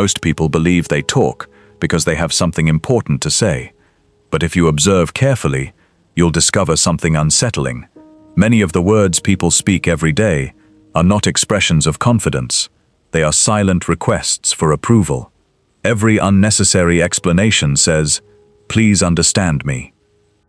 Most people believe they talk because they have something important to say. But if you observe carefully, you'll discover something unsettling. Many of the words people speak every day are not expressions of confidence. They are silent requests for approval. Every unnecessary explanation says, "Please understand me."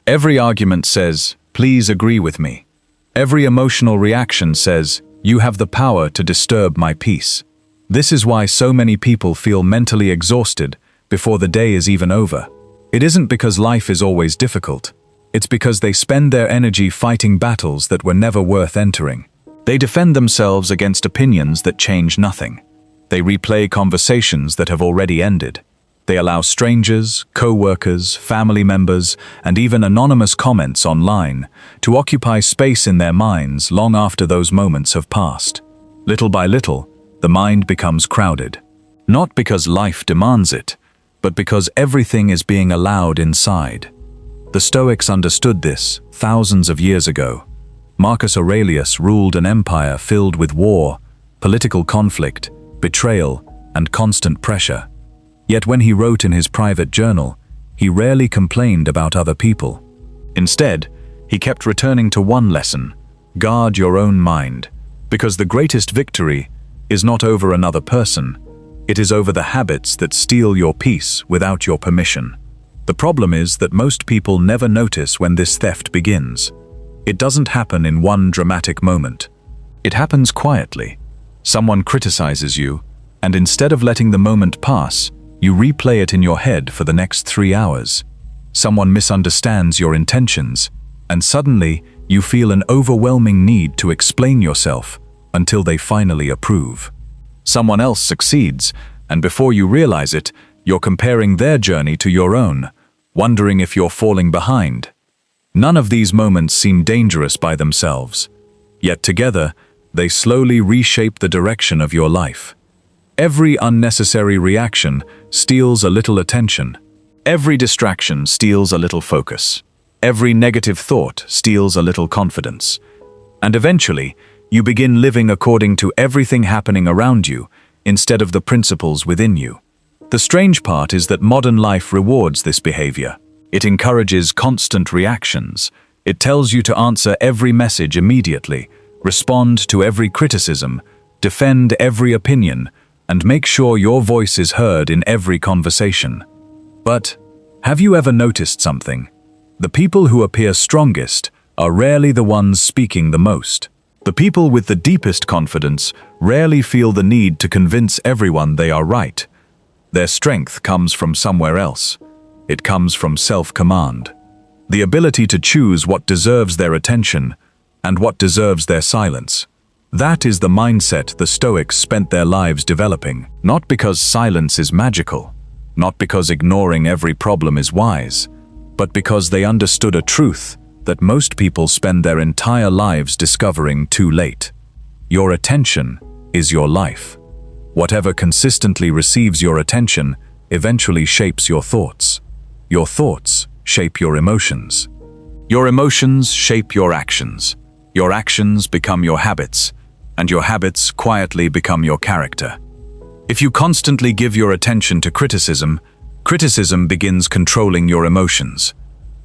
Every argument says, "Please agree with me." Every emotional reaction says, "You have the power to disturb my peace." This is why so many people feel mentally exhausted before the day is even over. It isn't because life is always difficult. It's because they spend their energy fighting battles that were never worth entering. They defend themselves against opinions that change nothing. They replay conversations that have already ended. They allow strangers, co-workers, family members, and even anonymous comments online to occupy space in their minds long after those moments have passed. Little by little, the mind becomes crowded. Not because life demands it, but because everything is being allowed inside. The Stoics understood this thousands of years ago. Marcus Aurelius ruled an empire filled with war, political conflict, betrayal, and constant pressure. Yet when he wrote in his private journal, he rarely complained about other people. Instead, he kept returning to one lesson: guard your own mind, because the greatest victory is not over another person, it is over the habits that steal your peace without your permission. The problem is that most people never notice when this theft begins. It doesn't happen in one dramatic moment. It happens quietly. Someone criticizes you, and instead of letting the moment pass, you replay it in your head for the next 3 hours. Someone misunderstands your intentions, and suddenly you feel an overwhelming need to explain yourself until they finally approve. Someone else succeeds, and before you realize it, you're comparing their journey to your own, wondering if you're falling behind. None of these moments seem dangerous by themselves, yet together, they slowly reshape the direction of your life. Every unnecessary reaction steals a little attention. Every distraction steals a little focus. Every negative thought steals a little confidence. And eventually, you begin living according to everything happening around you instead of the principles within you. The strange part is that modern life rewards this behavior. It encourages constant reactions. It tells you to answer every message immediately, respond to every criticism, defend every opinion, and make sure your voice is heard in every conversation. But have you ever noticed something? The people who appear strongest are rarely the ones speaking the most. The people with the deepest confidence rarely feel the need to convince everyone they are right. Their strength comes from somewhere else. It comes from self-command. The ability to choose what deserves their attention and what deserves their silence. That is the mindset the Stoics spent their lives developing, not because silence is magical, not because ignoring every problem is wise, but because they understood a truth that most people spend their entire lives discovering too late. Your attention is your life. Whatever consistently receives your attention eventually shapes your thoughts. Your thoughts shape your emotions. Your emotions shape your actions. Your actions become your habits, and your habits quietly become your character. If you constantly give your attention to criticism, criticism begins controlling your emotions.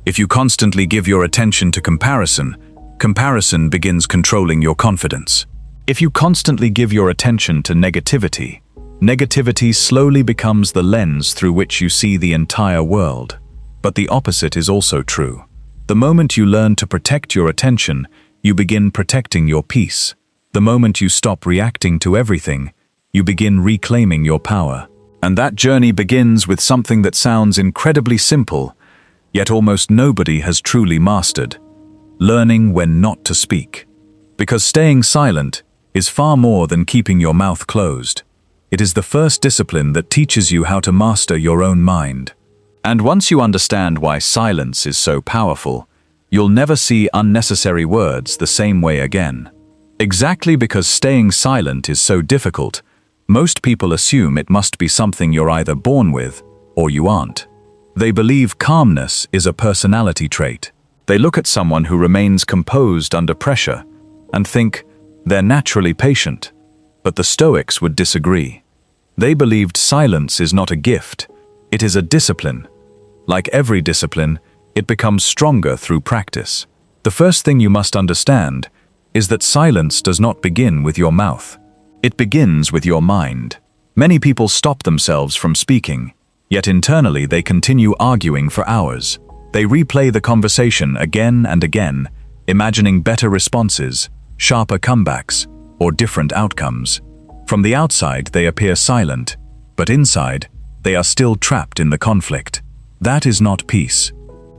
If you constantly give your attention to comparison, comparison begins controlling your confidence. If you constantly give your attention to negativity, negativity slowly becomes the lens through which you see the entire world. But the opposite is also true. The moment you learn to protect your attention, you begin protecting your peace. The moment you stop reacting to everything, you begin reclaiming your power. And that journey begins with something that sounds incredibly simple, yet almost nobody has truly mastered: learning when not to speak. Because staying silent is far more than keeping your mouth closed. It is the first discipline that teaches you how to master your own mind. And once you understand why silence is so powerful, you'll never see unnecessary words the same way again. Exactly because staying silent is so difficult, most people assume it must be something you're either born with or you aren't. They believe calmness is a personality trait. They look at someone who remains composed under pressure and think they're naturally patient. But the Stoics would disagree. They believed silence is not a gift, it is a discipline. Like every discipline, it becomes stronger through practice. The first thing you must understand is that silence does not begin with your mouth. It begins with your mind. Many people stop themselves from speaking, yet internally they continue arguing for hours. They replay the conversation again and again, imagining better responses, sharper comebacks, or different outcomes. From the outside, they appear silent, but inside, they are still trapped in the conflict. That is not peace.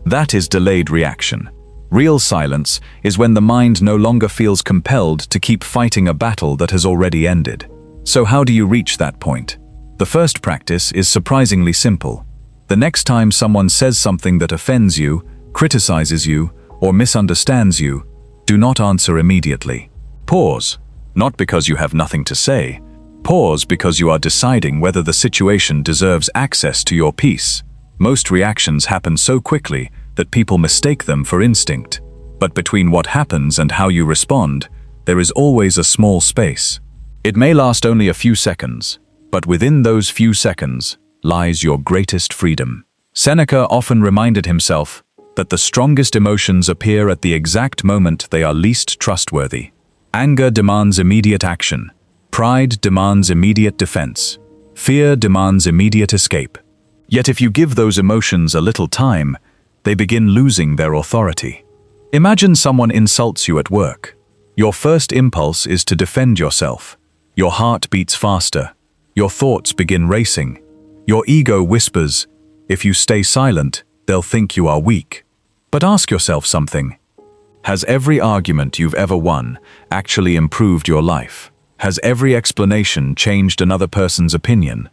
That is delayed reaction. Real silence is when the mind no longer feels compelled to keep fighting a battle that has already ended. So how do you reach that point? The first practice is surprisingly simple. The next time someone says something that offends you, criticizes you, or misunderstands you, do not answer immediately. Pause, not because you have nothing to say. Pause because you are deciding whether the situation deserves access to your peace. Most reactions happen so quickly that people mistake them for instinct. But between what happens and how you respond, there is always a small space. It may last only a few seconds, but within those few seconds lies your greatest freedom. Seneca often reminded himself that the strongest emotions appear at the exact moment they are least trustworthy. Anger demands immediate action. Pride demands immediate defense. Fear demands immediate escape. Yet if you give those emotions a little time, they begin losing their authority. Imagine someone insults you at work. Your first impulse is to defend yourself. Your heart beats faster. Your thoughts begin racing. Your ego whispers, if you stay silent, they'll think you are weak. But ask yourself something. Has every argument you've ever won actually improved your life? Has every explanation changed another person's opinion?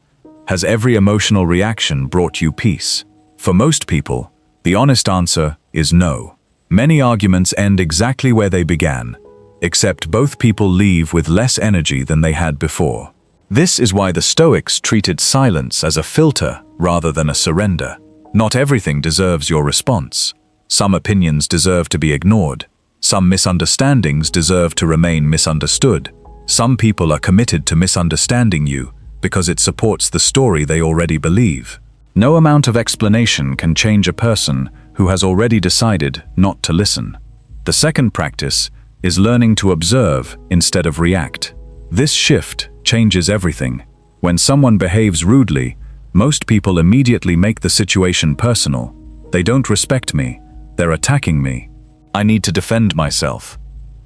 Has every emotional reaction brought you peace? For most people, the honest answer is no. Many arguments end exactly where they began, except both people leave with less energy than they had before. This is why the Stoics treated silence as a filter rather than a surrender. Not everything deserves your response. Some opinions deserve to be ignored. Some misunderstandings deserve to remain misunderstood. Some people are committed to misunderstanding you because it supports the story they already believe. No amount of explanation can change a person who has already decided not to listen. The second practice is learning to observe instead of react. This shift changes everything. When someone behaves rudely, most people immediately make the situation personal. They don't respect me. They're attacking me. I need to defend myself.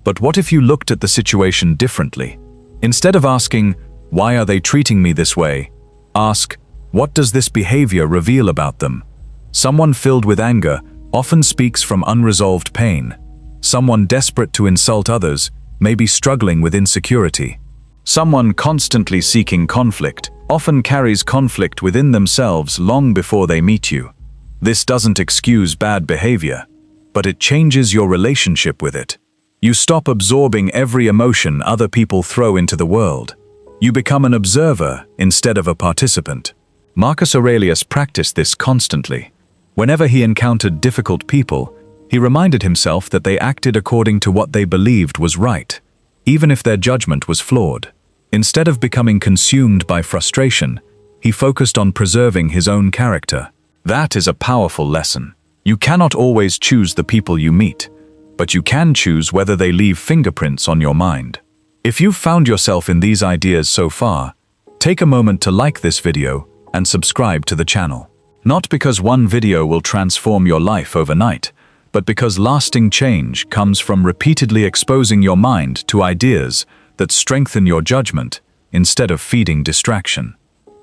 But what if you looked at the situation differently? Instead of asking, why are they treating me this way? Ask, what does this behavior reveal about them? Someone filled with anger often speaks from unresolved pain. Someone desperate to insult others may be struggling with insecurity. Someone constantly seeking conflict often carries conflict within themselves long before they meet you. This doesn't excuse bad behavior, but it changes your relationship with it. You stop absorbing every emotion other people throw into the world. You become an observer instead of a participant. Marcus Aurelius practiced this constantly. Whenever he encountered difficult people, he reminded himself that they acted according to what they believed was right, even if their judgment was flawed. Instead of becoming consumed by frustration, he focused on preserving his own character. That is a powerful lesson. You cannot always choose the people you meet, but you can choose whether they leave fingerprints on your mind. If you've found yourself in these ideas so far, take a moment to like this video and subscribe to the channel. Not because one video will transform your life overnight, but because lasting change comes from repeatedly exposing your mind to ideas that strengthen your judgment instead of feeding distraction.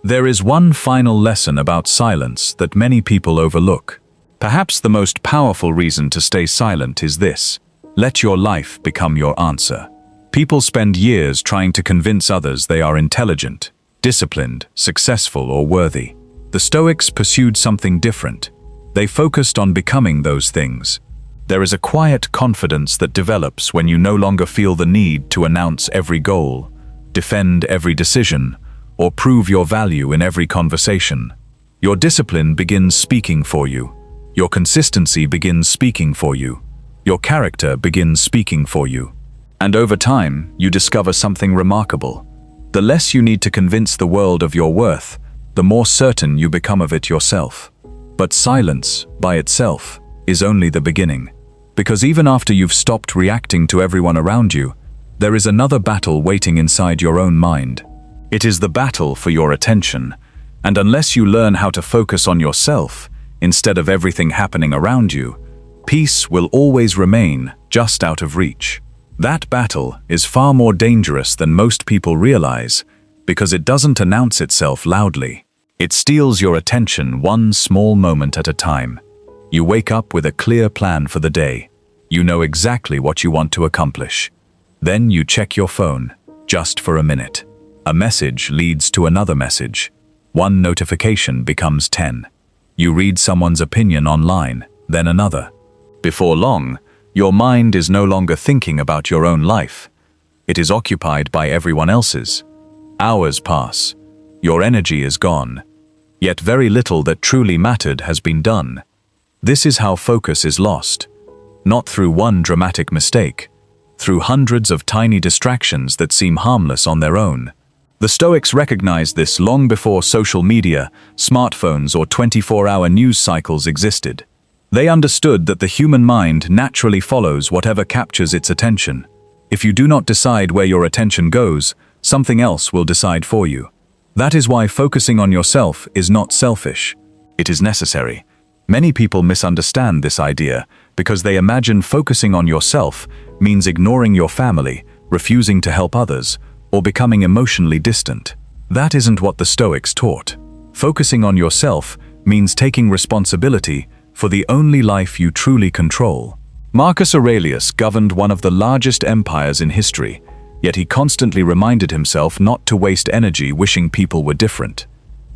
There is one final lesson about silence that many people overlook. Perhaps the most powerful reason to stay silent is this: let your life become your answer. People spend years trying to convince others they are intelligent, disciplined, successful, or worthy. The Stoics pursued something different. They focused on becoming those things. There is a quiet confidence that develops when you no longer feel the need to announce every goal, defend every decision, or prove your value in every conversation. Your discipline begins speaking for you. Your consistency begins speaking for you. Your character begins speaking for you. And over time, you discover something remarkable. The less you need to convince the world of your worth, the more certain you become of it yourself. But silence, by itself, is only the beginning. Because even after you've stopped reacting to everyone around you, there is another battle waiting inside your own mind. It is the battle for your attention, and unless you learn how to focus on yourself, instead of everything happening around you, peace will always remain just out of reach. That battle is far more dangerous than most people realize, because it doesn't announce itself loudly. It steals your attention one small moment at a time. You wake up with a clear plan for the day. You know exactly what you want to accomplish. Then you check your phone, just for a minute. A message leads to another message. One notification becomes 10. You read someone's opinion online, then another. Before long, your mind is no longer thinking about your own life. It is occupied by everyone else's. Hours pass. Your energy is gone. Yet very little that truly mattered has been done. This is how focus is lost. Not through one dramatic mistake, through hundreds of tiny distractions that seem harmless on their own. The Stoics recognized this long before social media, smartphones, or 24-hour news cycles existed. They understood that the human mind naturally follows whatever captures its attention. If you do not decide where your attention goes, something else will decide for you. That is why focusing on yourself is not selfish. It is necessary. Many people misunderstand this idea because they imagine focusing on yourself means ignoring your family, refusing to help others, or becoming emotionally distant. That isn't what the Stoics taught. Focusing on yourself means taking responsibility for the only life you truly control. Marcus Aurelius governed one of the largest empires in history, yet he constantly reminded himself not to waste energy wishing people were different.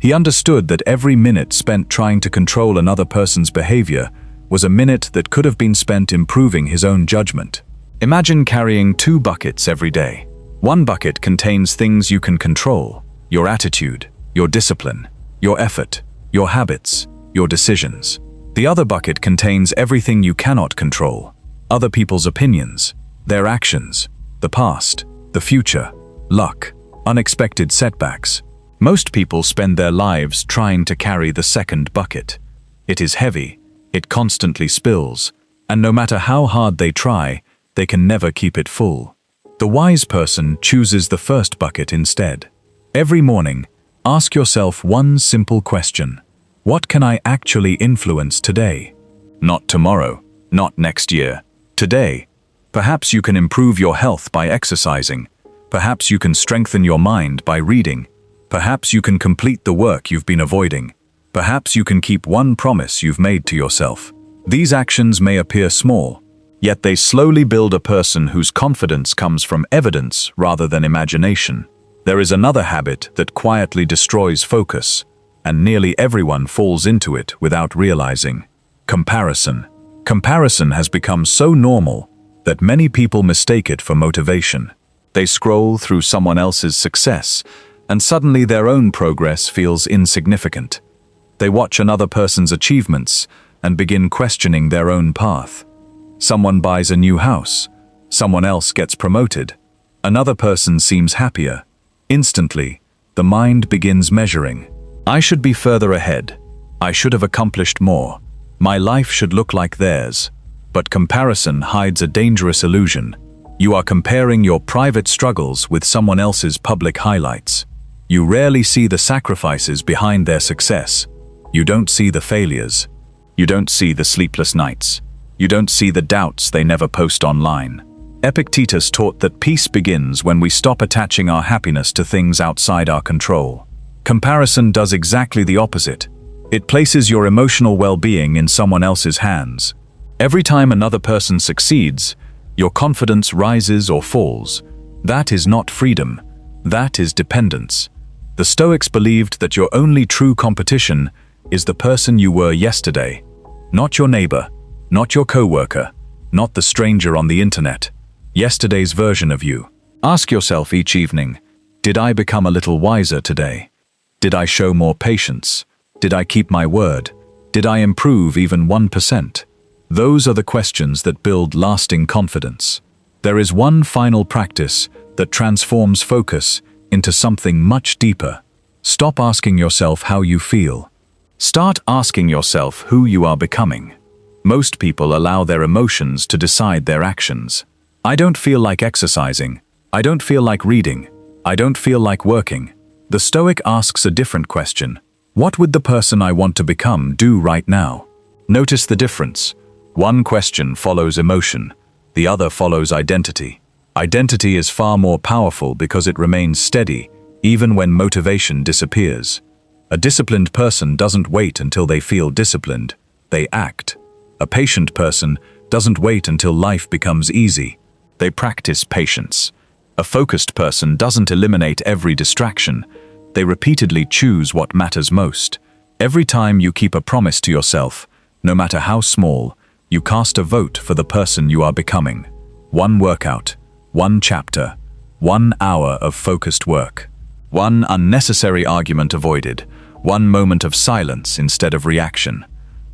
He understood that every minute spent trying to control another person's behavior was a minute that could have been spent improving his own judgment. Imagine carrying 2 buckets every day. One bucket contains things you can control: your attitude, your discipline, your effort, your habits, your decisions. The other bucket contains everything you cannot control: other people's opinions, their actions, the past, the future, luck, unexpected setbacks. Most people spend their lives trying to carry the second bucket. It is heavy, it constantly spills, and no matter how hard they try, they can never keep it full. The wise person chooses the first bucket instead. Every morning, ask yourself one simple question: what can I actually influence today? Not tomorrow, not next year. Today. Perhaps you can improve your health by exercising. Perhaps you can strengthen your mind by reading. Perhaps you can complete the work you've been avoiding. Perhaps you can keep one promise you've made to yourself. These actions may appear small, yet they slowly build a person whose confidence comes from evidence rather than imagination. There is another habit that quietly destroys focus, and nearly everyone falls into it without realizing: comparison. Comparison has become so normal that many people mistake it for motivation. They scroll through someone else's success, and suddenly their own progress feels insignificant. They watch another person's achievements and begin questioning their own path. Someone buys a new house, someone else gets promoted, another person seems happier. Instantly, the mind begins measuring. I should be further ahead. I should have accomplished more. My life should look like theirs. But comparison hides a dangerous illusion. You are comparing your private struggles with someone else's public highlights. You rarely see the sacrifices behind their success. You don't see the failures. You don't see the sleepless nights. You don't see the doubts they never post online. Epictetus taught that peace begins when we stop attaching our happiness to things outside our control. Comparison does exactly the opposite. It places your emotional well-being in someone else's hands. Every time another person succeeds, your confidence rises or falls. That is not freedom. That is dependence. The Stoics believed that your only true competition is the person you were yesterday. Not your neighbor, not your coworker, not the stranger on the internet. Yesterday's version of you. Ask yourself each evening, did I become a little wiser today? Did I show more patience? Did I keep my word? Did I improve even 1%? Those are the questions that build lasting confidence. There is one final practice that transforms focus into something much deeper. Stop asking yourself how you feel. Start asking yourself who you are becoming. Most people allow their emotions to decide their actions. I don't feel like exercising. I don't feel like reading. I don't feel like working. The Stoic asks a different question. What would the person I want to become do right now? Notice the difference. One question follows emotion. The other follows identity. Identity is far more powerful because it remains steady, even when motivation disappears. A disciplined person doesn't wait until they feel disciplined. They act. A patient person doesn't wait until life becomes easy. They practice patience. A focused person doesn't eliminate every distraction. They repeatedly choose what matters most. Every time you keep a promise to yourself, no matter how small, you cast a vote for the person you are becoming. One workout, one chapter, 1 hour of focused work. One unnecessary argument avoided, one moment of silence instead of reaction.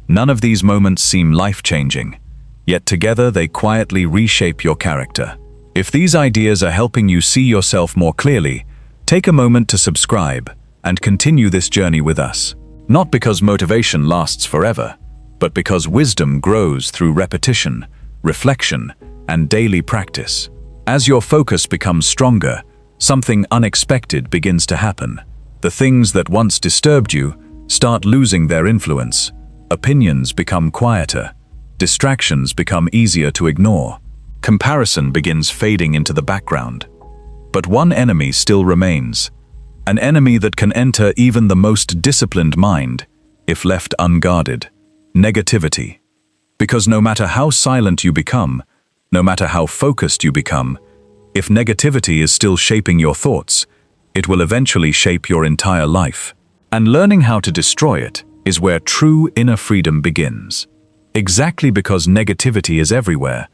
None of these moments seem life-changing, yet together they quietly reshape your character. If these ideas are helping you see yourself more clearly, take a moment to subscribe and continue this journey with us. Not because motivation lasts forever, but because wisdom grows through repetition, reflection, and daily practice. As your focus becomes stronger, something unexpected begins to happen. The things that once disturbed you start losing their influence. Opinions become quieter. Distractions become easier to ignore. Comparison begins fading into the background. But one enemy still remains. An enemy that can enter even the most disciplined mind, if left unguarded. Negativity. Because no matter how silent you become, no matter how focused you become, if negativity is still shaping your thoughts, it will eventually shape your entire life. And learning how to destroy it is where true inner freedom begins. Exactly because negativity is everywhere,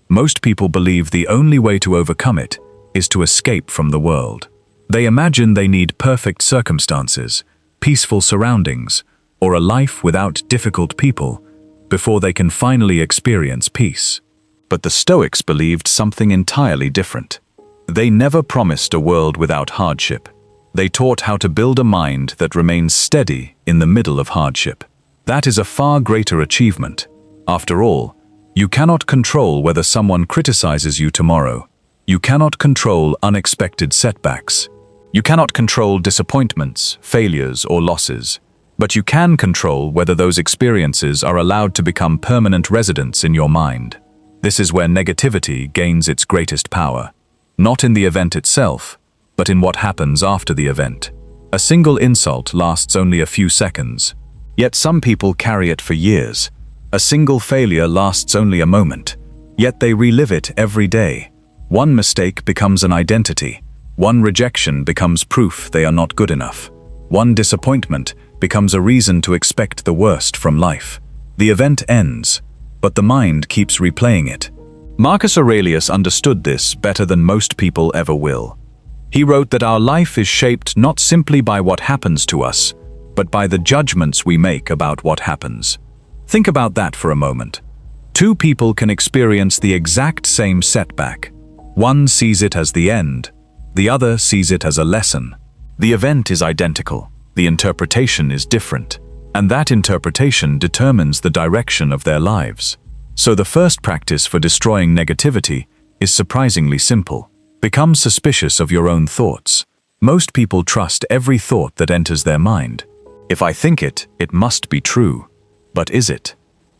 most people believe the only way to overcome it is to escape from the world. They imagine they need perfect circumstances, peaceful surroundings, or a life without difficult people before they can finally experience peace. But the Stoics believed something entirely different. They never promised a world without hardship. They taught how to build a mind that remains steady in the middle of hardship. That is a far greater achievement. After all, you cannot control whether someone criticizes you tomorrow. You cannot control unexpected setbacks. You cannot control disappointments, failures, or losses. But you can control whether those experiences are allowed to become permanent residents in your mind. This is where negativity gains its greatest power. Not in the event itself, but in what happens after the event. A single insult lasts only a few seconds, yet some people carry it for years. A single failure lasts only a moment, yet they relive it every day. One mistake becomes an identity. One rejection becomes proof they are not good enough. One disappointment becomes a reason to expect the worst from life. The event ends, but the mind keeps replaying it. Marcus Aurelius understood this better than most people ever will. He wrote that our life is shaped not simply by what happens to us, but by the judgments we make about what happens. Think about that for a moment. Two people can experience the exact same setback. One sees it as the end, the other sees it as a lesson. The event is identical, the interpretation is different, and that interpretation determines the direction of their lives. So the first practice for destroying negativity is surprisingly simple. Become suspicious of your own thoughts. Most people trust every thought that enters their mind. If I think it, it must be true. But is it?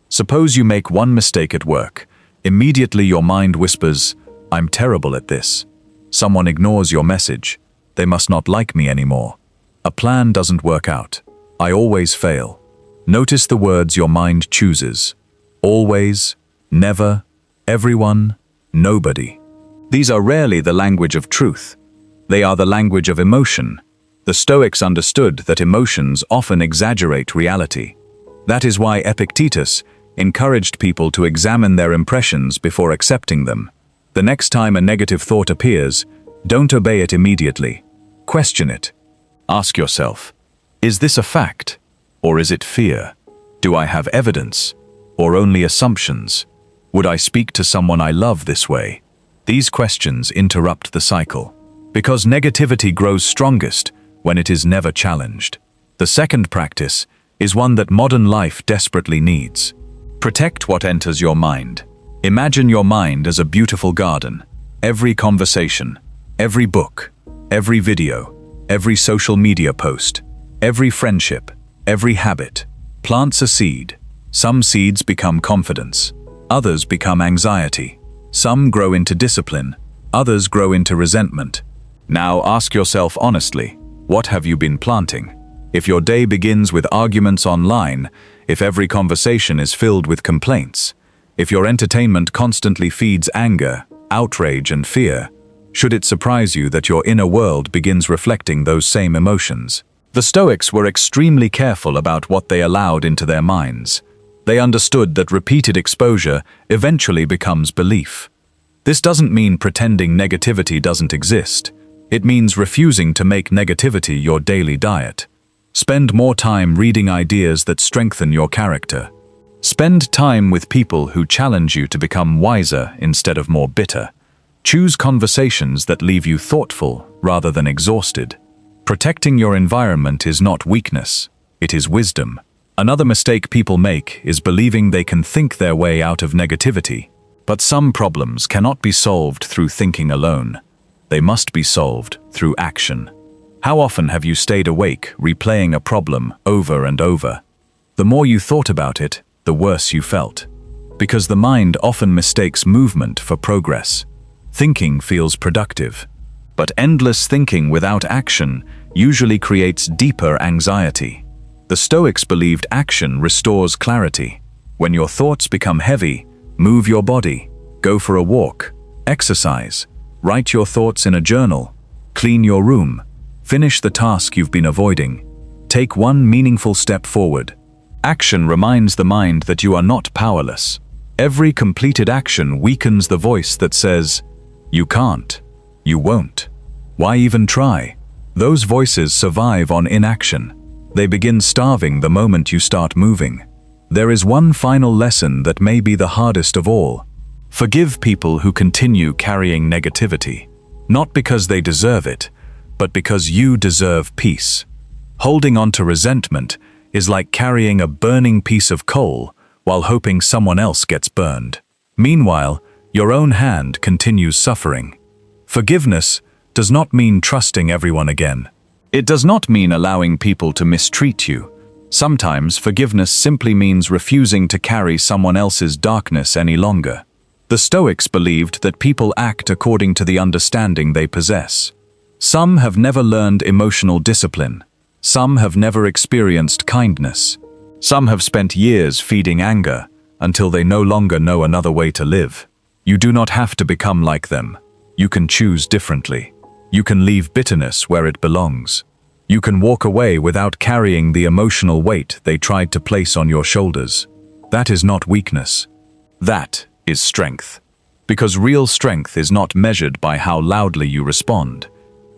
Suppose you make one mistake at work. Immediately your mind whispers, "I'm terrible at this." Someone ignores your message. They must not like me anymore. A plan doesn't work out. I always fail. Notice the words your mind chooses. Always, never, everyone, nobody. These are rarely the language of truth. They are the language of emotion. The Stoics understood that emotions often exaggerate reality. That is why Epictetus encouraged people to examine their impressions before accepting them. The next time a negative thought appears, don't obey it immediately. Question it. Ask yourself, is this a fact, or is it fear? Do I have evidence, or only assumptions? Would I speak to someone I love this way? These questions interrupt the cycle. Because negativity grows strongest when it is never challenged. The second practice is one that modern life desperately needs. Protect what enters your mind. Imagine your mind as a beautiful garden. Every conversation, every book, every video, every social media post, every friendship, every habit plants a seed. Some seeds become confidence, others become anxiety. Some grow into discipline, others grow into resentment. Now ask yourself honestly, what have you been planting? If your day begins with arguments online, if every conversation is filled with complaints, if your entertainment constantly feeds anger, outrage, and fear, should it surprise you that your inner world begins reflecting those same emotions? The Stoics were extremely careful about what they allowed into their minds. They understood that repeated exposure eventually becomes belief. This doesn't mean pretending negativity doesn't exist. It means refusing to make negativity your daily diet. Spend more time reading ideas that strengthen your character. Spend time with people who challenge you to become wiser instead of more bitter. Choose conversations that leave you thoughtful rather than exhausted. Protecting your environment is not weakness, it is wisdom. Another mistake people make is believing they can think their way out of negativity. But some problems cannot be solved through thinking alone. They must be solved through action. How often have you stayed awake, replaying a problem over and over? The more you thought about it, the worse you felt. Because the mind often mistakes movement for progress. Thinking feels productive. But endless thinking without action usually creates deeper anxiety. The Stoics believed action restores clarity. When your thoughts become heavy, move your body, go for a walk, exercise, write your thoughts in a journal, clean your room, finish the task you've been avoiding. Take one meaningful step forward. Action reminds the mind that you are not powerless. Every completed action weakens the voice that says, "You can't. You won't. Why even try?" Those voices survive on inaction. They begin starving the moment you start moving. There is one final lesson that may be the hardest of all. Forgive people who continue carrying negativity, not because they deserve it, but because you deserve peace. Holding on to resentment is like carrying a burning piece of coal while hoping someone else gets burned. Meanwhile, your own hand continues suffering. Forgiveness does not mean trusting everyone again. It does not mean allowing people to mistreat you. Sometimes forgiveness simply means refusing to carry someone else's darkness any longer. The Stoics believed that people act according to the understanding they possess. Some have never learned emotional discipline. Some have never experienced kindness. Some have spent years feeding anger until they no longer know another way to live. You do not have to become like them. You can choose differently. You can leave bitterness where it belongs. You can walk away without carrying the emotional weight they tried to place on your shoulders. That is not weakness. That is strength. Because real strength is not measured by how loudly you respond.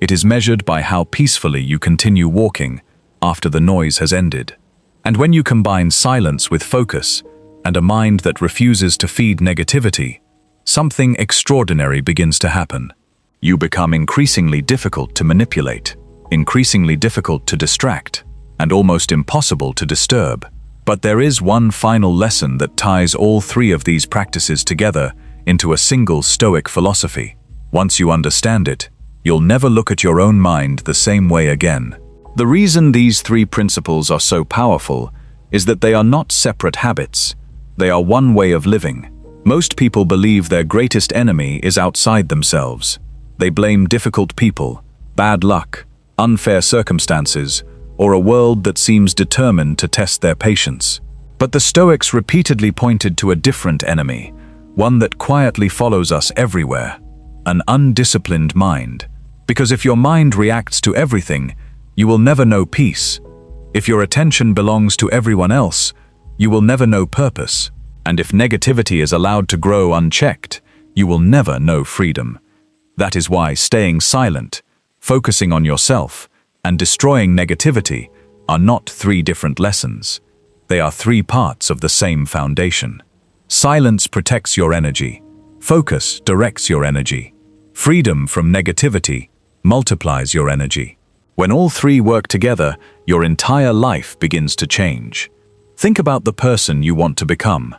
It is measured by how peacefully you continue walking after the noise has ended. And when you combine silence with focus and a mind that refuses to feed negativity, something extraordinary begins to happen. You become increasingly difficult to manipulate, increasingly difficult to distract, and almost impossible to disturb. But there is one final lesson that ties all three of these practices together into a single Stoic philosophy. Once you understand it, you'll never look at your own mind the same way again. The reason these three principles are so powerful is that they are not separate habits. They are one way of living. Most people believe their greatest enemy is outside themselves. They blame difficult people, bad luck, unfair circumstances, or a world that seems determined to test their patience. But the Stoics repeatedly pointed to a different enemy, one that quietly follows us everywhere, an undisciplined mind. Because if your mind reacts to everything, you will never know peace. If your attention belongs to everyone else, you will never know purpose. And if negativity is allowed to grow unchecked, you will never know freedom. That is why staying silent, focusing on yourself, and destroying negativity are not three different lessons. They are three parts of the same foundation. Silence protects your energy. Focus directs your energy. Freedom from negativity multiplies your energy. When all three work together, your entire life begins to change. Think about the person you want to become.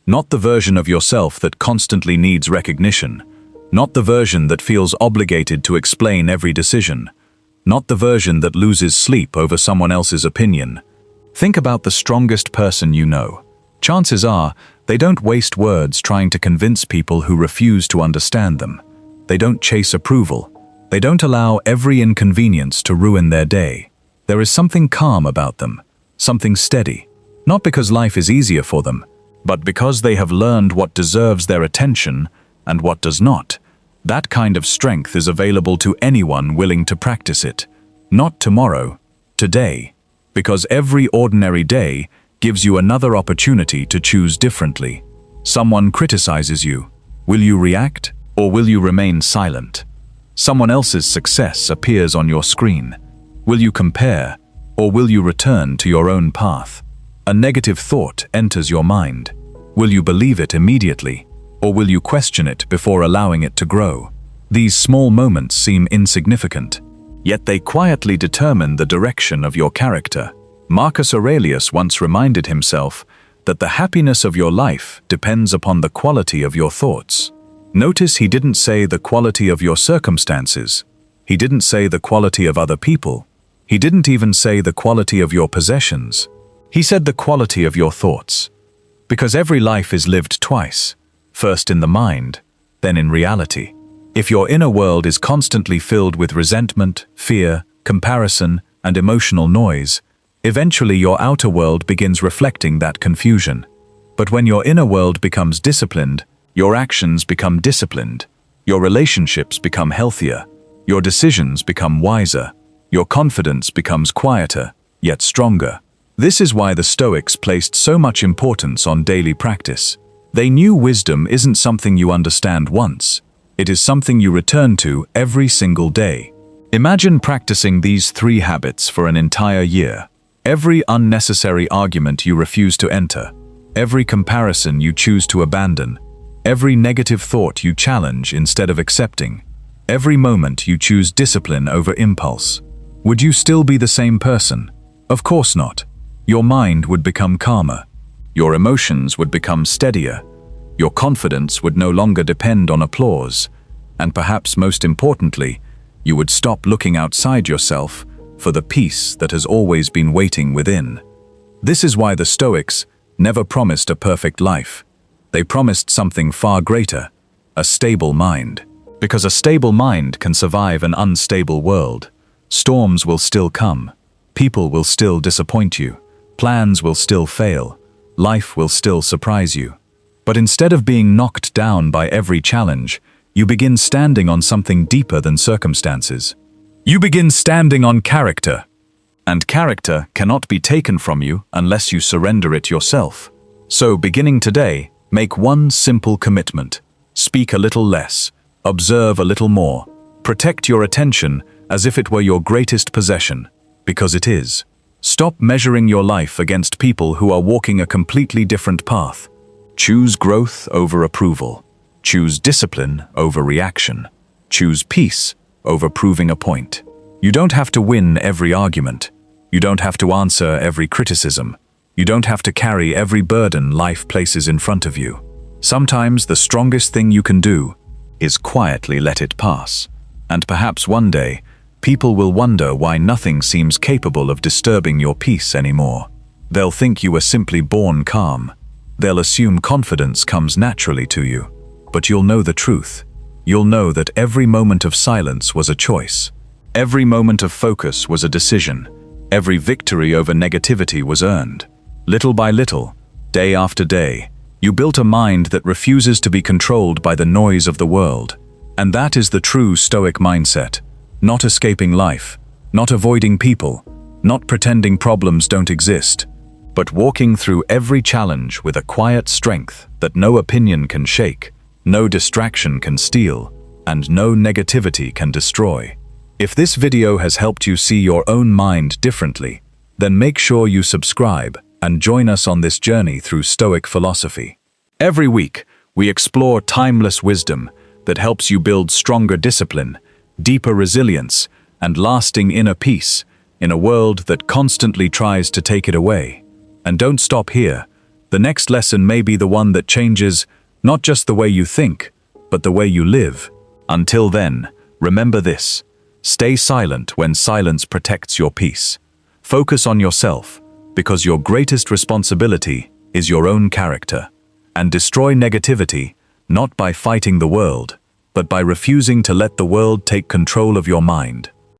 Not the version of yourself that constantly needs recognition. Not the version that feels obligated to explain every decision. Not the version that loses sleep over someone else's opinion. Think about the strongest person you know. Chances are, they don't waste words trying to convince people who refuse to understand them. They don't chase approval. They don't allow every inconvenience to ruin their day. There is something calm about them, something steady. Not because life is easier for them, but because they have learned what deserves their attention and what does not. That kind of strength is available to anyone willing to practice it. Not tomorrow, today. Because every ordinary day gives you another opportunity to choose differently. Someone criticizes you. Will you react, or will you remain silent? Someone else's success appears on your screen. Will you compare, or will you return to your own path? A negative thought enters your mind. Will you believe it immediately, or will you question it before allowing it to grow? These small moments seem insignificant, yet they quietly determine the direction of your character. Marcus Aurelius once reminded himself that the happiness of your life depends upon the quality of your thoughts. Notice he didn't say the quality of your circumstances. He didn't say the quality of other people. He didn't even say the quality of your possessions. He said the quality of your thoughts. Because every life is lived twice, first in the mind, then in reality. If your inner world is constantly filled with resentment, fear, comparison, and emotional noise, eventually your outer world begins reflecting that confusion. But when your inner world becomes disciplined, your actions become disciplined, your relationships become healthier, your decisions become wiser, your confidence becomes quieter, yet stronger. This is why the Stoics placed so much importance on daily practice. They knew wisdom isn't something you understand once. It is something you return to every single day. Imagine practicing these 3 habits for an entire year. Every unnecessary argument you refuse to enter, every comparison you choose to abandon, every negative thought you challenge instead of accepting, every moment you choose discipline over impulse. Would you still be the same person? Of course not. Your mind would become calmer. Your emotions would become steadier. Your confidence would no longer depend on applause. And perhaps most importantly, you would stop looking outside yourself for the peace that has always been waiting within. This is why the Stoics never promised a perfect life. They promised something far greater, a stable mind. Because a stable mind can survive an unstable world. Storms will still come. People will still disappoint you. Plans will still fail. Life will still surprise you. But instead of being knocked down by every challenge, you begin standing on something deeper than circumstances. You begin standing on character. And character cannot be taken from you unless you surrender it yourself. So beginning today, make one simple commitment. Speak a little less. Observe a little more. Protect your attention as if it were your greatest possession, because it is. Stop measuring your life against people who are walking a completely different path. Choose growth over approval. Choose discipline over reaction. Choose peace over proving a point. You don't have to win every argument. You don't have to answer every criticism. You don't have to carry every burden life places in front of you. Sometimes the strongest thing you can do is quietly let it pass. And perhaps one day, people will wonder why nothing seems capable of disturbing your peace anymore. They'll think you were simply born calm. They'll assume confidence comes naturally to you. But you'll know the truth. You'll know that every moment of silence was a choice. Every moment of focus was a decision. Every victory over negativity was earned. Little by little, day after day, you built a mind that refuses to be controlled by the noise of the world. And that is the true Stoic mindset. Not escaping life, not avoiding people, not pretending problems don't exist, but walking through every challenge with a quiet strength that no opinion can shake, no distraction can steal, and no negativity can destroy. If this video has helped you see your own mind differently, then make sure you subscribe and join us on this journey through Stoic philosophy. Every week, we explore timeless wisdom that helps you build stronger discipline, deeper resilience, and lasting inner peace in a world that constantly tries to take it away. And don't stop here. The next lesson may be the one that changes not just the way you think, but the way you live. Until then, remember this: stay silent when silence protects your peace. Focus on yourself, because your greatest responsibility is your own character. And destroy negativity, not by fighting the world, but by refusing to let the world take control of your mind.